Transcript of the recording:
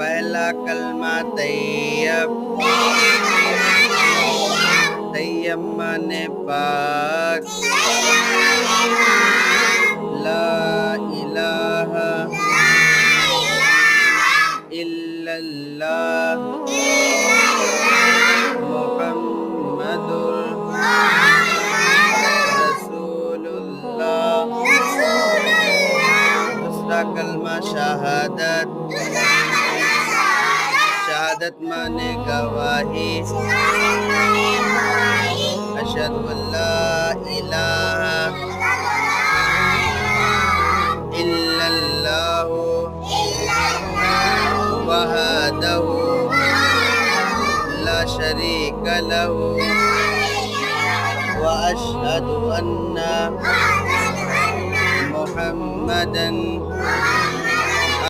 पहला कलमा तैयब, तैयब माने पाक, ला इलाहा इल्लल्लाह मुहम्मदुर रसूलुल्लाह। दूसरा कलमा शहादत, शहादत माने गवाही, अशहदु अल्ला इलाहा इल्लल्लाहु वहदहु ला शरीका लहु व अशहदु अन्ना मुहम्मदन